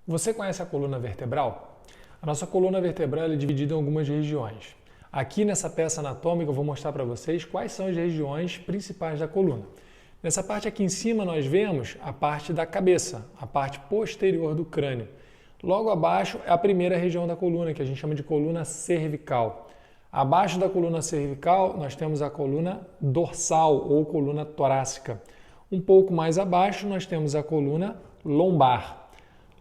Você conhece a coluna vertebral? A nossa coluna vertebral é dividida em algumas regiões. Aqui nessa peça anatômica eu vou mostrar para vocês quais são as regiões principais da coluna. Nessa parte aqui em cima nós vemos a parte da cabeça, a parte posterior do crânio. Logo abaixo é a primeira região da coluna, que a gente chama de coluna cervical. Abaixo da coluna cervical nós temos a coluna dorsal ou coluna torácica. Um pouco mais abaixo nós temos a coluna lombar.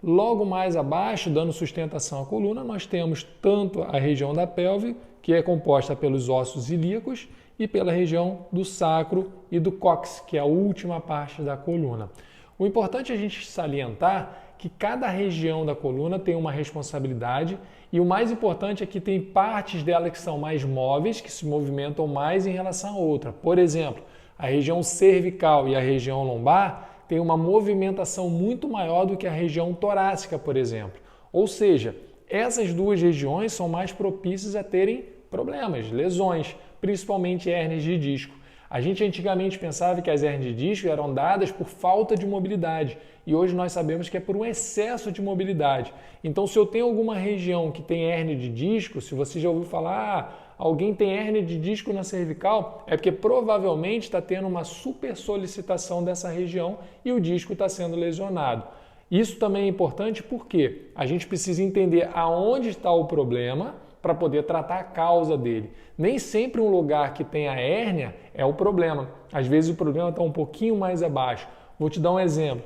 Logo mais abaixo, dando sustentação à coluna, nós temos tanto a região da pelve, que é composta pelos ossos ilíacos, e pela região do sacro e do cóccix, que é a última parte da coluna. O importante é a gente salientar que cada região da coluna tem uma responsabilidade e o mais importante é que tem partes dela que são mais móveis, que se movimentam mais em relação a outra. Por exemplo, a região cervical e a região lombar tem uma movimentação muito maior do que a região torácica, por exemplo. Ou seja, essas duas regiões são mais propícias a terem problemas, lesões, principalmente hérnias de disco. A gente antigamente pensava que as hérnias de disco eram dadas por falta de mobilidade e hoje nós sabemos que é por um excesso de mobilidade. Então, se eu tenho alguma região que tem hérnia de disco, se você já ouviu falar, alguém tem hérnia de disco na cervical, é porque provavelmente está tendo uma super solicitação dessa região e o disco está sendo lesionado. Isso também é importante porque a gente precisa entender aonde está o problema para poder tratar a causa dele. Nem sempre um lugar que tem a hérnia é o problema. Às vezes o problema está um pouquinho mais abaixo. Vou te dar um exemplo.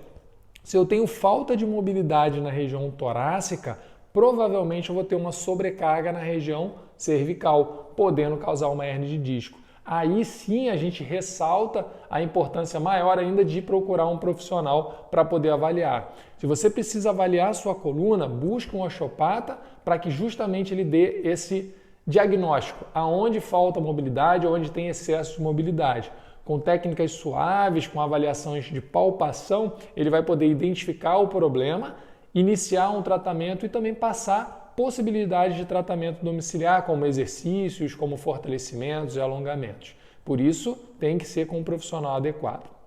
Se eu tenho falta de mobilidade na região torácica, provavelmente eu vou ter uma sobrecarga na região cervical, podendo causar uma hérnia de disco. Aí sim a gente ressalta a importância maior ainda de procurar um profissional para poder avaliar. Se você precisa avaliar a sua coluna, busque um osteopata para que justamente ele dê esse diagnóstico, aonde falta mobilidade, onde tem excesso de mobilidade. Com técnicas suaves, com avaliações de palpação, ele vai poder identificar o problema, iniciar um tratamento e também passar possibilidades de tratamento domiciliar, como exercícios, como fortalecimentos e alongamentos. Por isso, tem que ser com um profissional adequado.